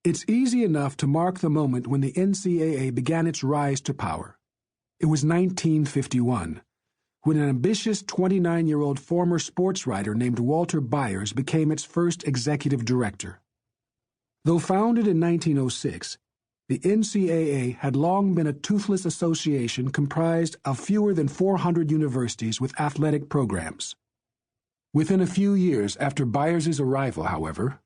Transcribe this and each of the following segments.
It's easy enough to mark the moment when the NCAA began its rise to power. It was 1951, when an ambitious 29-year-old former sports writer named Walter Byers became its first executive director. Though founded in 1906, the NCAA had long been a toothless association comprised of fewer than 400 universities with athletic programs. Within a few years after Byers' arrival, however,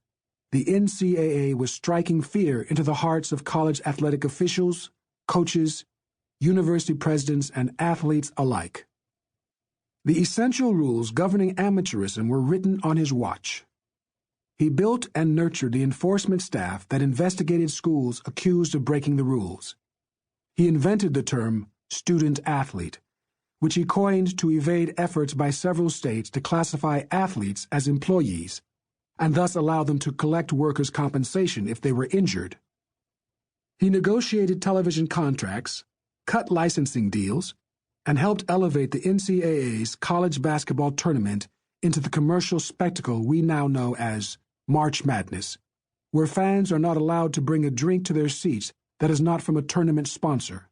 the NCAA was striking fear into the hearts of college athletic officials, coaches, university presidents, and athletes alike. The essential rules governing amateurism were written on his watch. He built and nurtured the enforcement staff that investigated schools accused of breaking the rules. He invented the term student-athlete, which he coined to evade efforts by several states to classify athletes as employees, and thus allow them to collect workers' compensation if they were injured. He negotiated television contracts, cut licensing deals, and helped elevate the NCAA's college basketball tournament into the commercial spectacle we now know as March Madness, where fans are not allowed to bring a drink to their seats that is not from a tournament sponsor,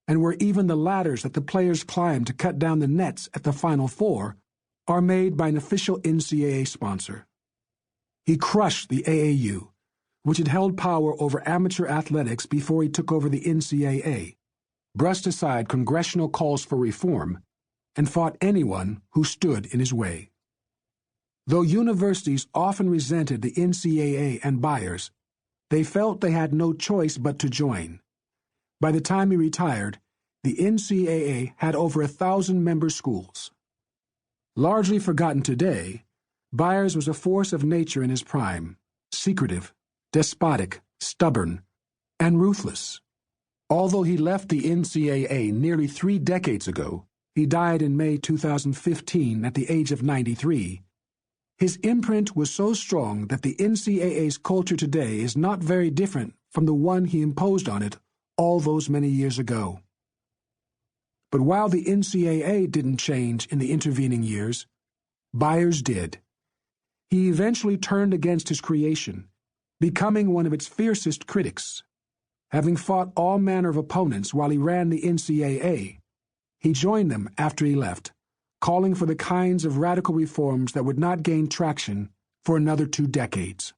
and where even the ladders that the players climb to cut down the nets at the Final Four are made by an official NCAA sponsor. He crushed the AAU, which had held power over amateur athletics before he took over the NCAA, brushed aside congressional calls for reform, and fought anyone who stood in his way. Though universities often resented the NCAA and Byers, they felt they had no choice but to join. By the time he retired, the NCAA had over 1,000 member schools. Largely forgotten today, Byers was a force of nature in his prime, secretive, despotic, stubborn, and ruthless. Although he left the NCAA nearly 3 decades ago, he died in May 2015 at the age of 93. His imprint was so strong that the NCAA's culture today is not very different from the one he imposed on it all those many years ago. But while the NCAA didn't change in the intervening years, Byers did. He eventually turned against his creation, becoming one of its fiercest critics. Having fought all manner of opponents while he ran the NCAA, he joined them after he left, calling for the kinds of radical reforms that would not gain traction for another 2 decades.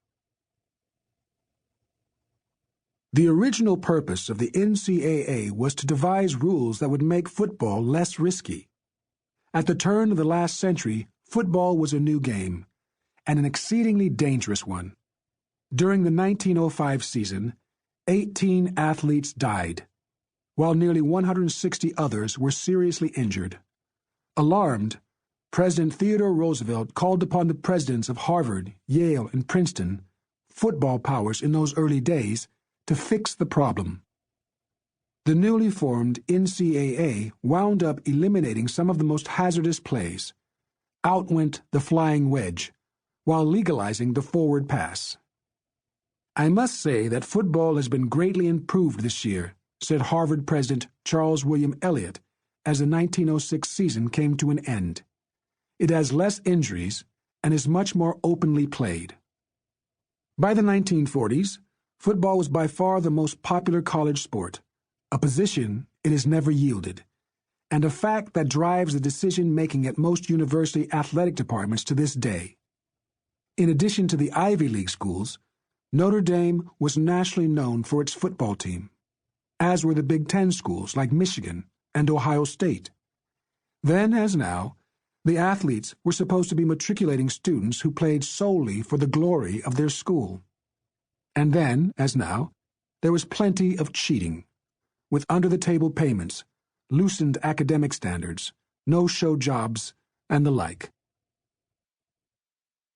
The original purpose of the NCAA was to devise rules that would make football less risky. At the turn of the last century, football was a new game, and an exceedingly dangerous one. During the 1905 season, 18 athletes died, while nearly 160 others were seriously injured. Alarmed, President Theodore Roosevelt called upon the presidents of Harvard, Yale, and Princeton, football powers in those early days, to fix the problem. The newly formed NCAA wound up eliminating some of the most hazardous plays. Out went the flying wedge, while legalizing the forward pass. "I must say that football has been greatly improved this year," said Harvard President Charles William Eliot as the 1906 season came to an end. "It has less injuries and is much more openly played." By the 1940s, football was by far the most popular college sport, a position it has never yielded, and a fact that drives the decision-making at most university athletic departments to this day. In addition to the Ivy League schools, Notre Dame was nationally known for its football team, as were the Big Ten schools like Michigan and Ohio State. Then, as now, the athletes were supposed to be matriculating students who played solely for the glory of their school. And then, as now, there was plenty of cheating, with under-the-table payments, loosened academic standards, no-show jobs, and the like.